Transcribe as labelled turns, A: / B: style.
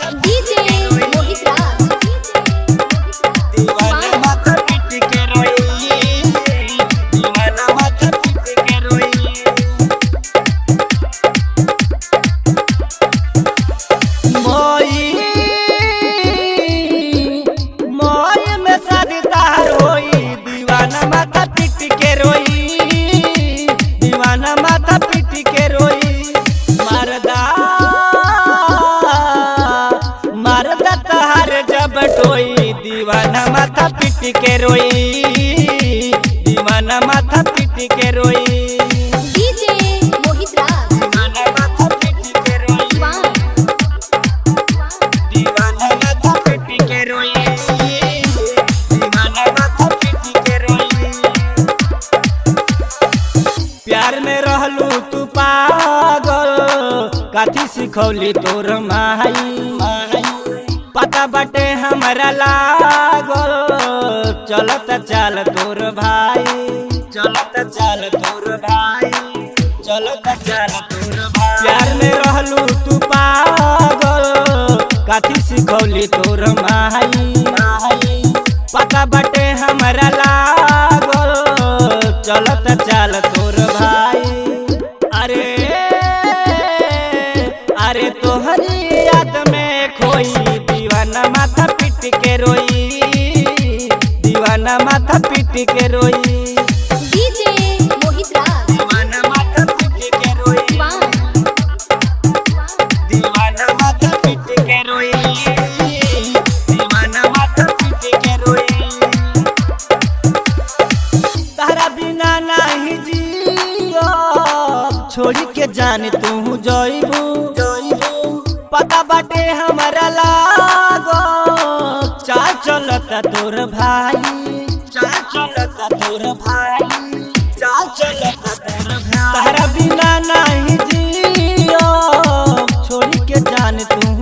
A: DJ मोहित राज
B: दीवाना माथा पीट के रोई, दीवाना माथा पीट के रोई। मोई में शादी तार होई, दीवाना माथा पीट के रोई, दीवाना माथा पीट के रोई। मरदा मरदा तहार जब टोई, दीवाना माथा पीट के रोई, दीवाना माथा पीट के रोई।
A: डीजे मोहित राज
B: दीवाना माथा पीट के रोई, दीवाना माथा पीट के रोई, दीवाना माथा पीट के रोई। प्यार में रहलू तू पागल, काथी सिखौली तोर माई, पता बटे हमरा लागल, चलत चाल तोर भाई, चलत चाल तोर भाई, चलत चाल तोर भाई। प्यार में रहलू तू पागल, काथी सिखौली तोर माई, पता बटे हमरा लागल, चलत चाल तोर भाई। अरे अरे तोहरी याद में खोई, दीवाना माथा पीट के रोई, दीवाना माथा पीट के रोई।
A: डीजे मोहित राज
B: दीवाना माथा पीट के रोई, दीवाना माथा पीट के रोई, दीवाना माथा पीट के रोई। तारा बिना नहीं जियो, छोड़ी के जान तू जइबू, पता बाटे हमरा लागो, चाल चलता तोर भाई, चाल चलता तोर भाई, चाल चलता तोर भाई। तारा बिना नहीं जियो, छोड़ी के जान तू